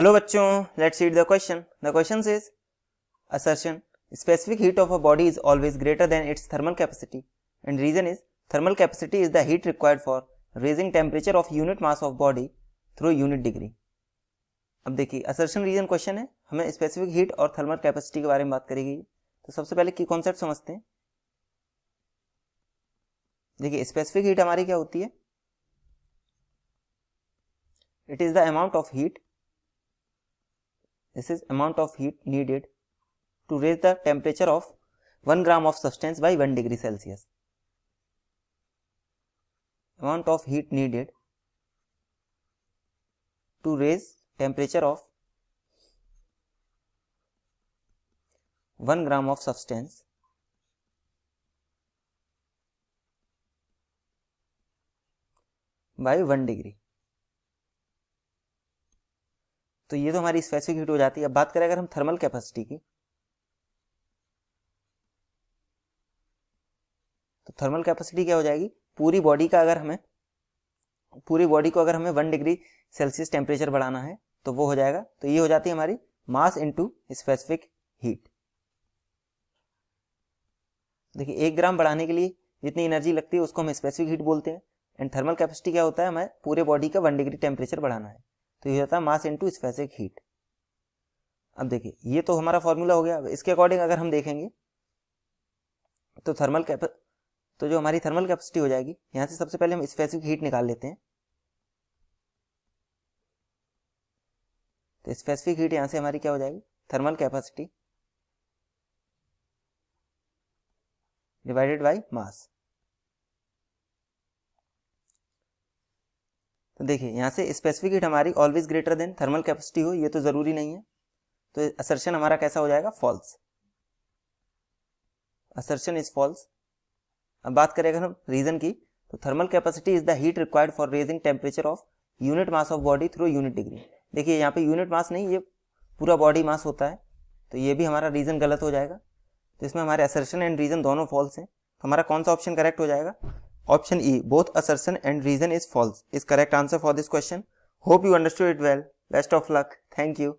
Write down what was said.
Hello बच्चों, let's read the question. The question says assertion specific heat of a body is always greater than its thermal capacity and reason is thermal capacity is the heat required for raising temperature of unit mass of body through unit degree. अब देखिए assertion reason question है, हमें specific heat और thermal capacity के बारे में बात करी गई. तो सबसे पहले की कॉन्सेप्ट समझते हैं. देखिए स्पेसिफिक हीट हमारी क्या होती है? It is the amount of heat. This is amount of heat needed to raise the temperature of 1 gram of substance by 1 degree Celsius. Amount of heat needed to raise temperature of 1 gram of substance by 1 degree. तो ये तो हमारी specific heat हो जाती है. अब बात करें अगर हम थर्मल कैपेसिटी की, तो थर्मल कैपेसिटी क्या हो जाएगी? पूरी बॉडी को अगर हमें 1 डिग्री सेल्सियस टेम्परेचर बढ़ाना है तो वो हो जाएगा. तो ये हो जाती है हमारी मास इनटू स्पेसिफिक हीट. देखिए 1 ग्राम बढ़ाने के लिए जितनी एनर्जी लगती है उसको हम स्पेसिफिक हीट बोलते हैं. एंड थर्मल कैपेसिटी क्या होता है? हमें पूरे बॉडी का 1 डिग्री टेम्परेचर बढ़ाना है. तो ये होता है मास इनटू स्पेसिफिक हीट. अब देखिए ये तो हमारा फॉर्मूला हो गया. इसके अकॉर्डिंग अगर हम देखेंगे तो तो जो हमारी थर्मल कैपेसिटी हो जाएगी, यहां से सबसे पहले हम स्पेसिफिक हीट निकाल लेते हैं. तो स्पेसिफिक हीट यहां से हमारी क्या हो जाएगी? Thermal capacity divided by mass. तो देखिए यहां से स्पेसिफिक हीट हमारी always greater than thermal capacity हो, ये तो जरूरी नहीं है. तो असर्शन हमारा कैसा हो जाएगा? फॉल्स. Assertion is false. अब बात करें अगर हम रीजन की, तो thermal capacity is the heat required for raising temperature of unit mass of body through unit degree. देखिए यहाँ पे यूनिट मास नहीं, ये पूरा बॉडी मास होता है. तो ये भी हमारा रीजन गलत हो जाएगा. तो इसमें हमारे असर्शन एंड रीजन दोनों फॉल्स हैं. तो हमारा कौन सा ऑप्शन करेक्ट हो जाएगा? Option E, both assertion and reason is false is correct answer for this question. Hope you understood it well. Best of luck. Thank you.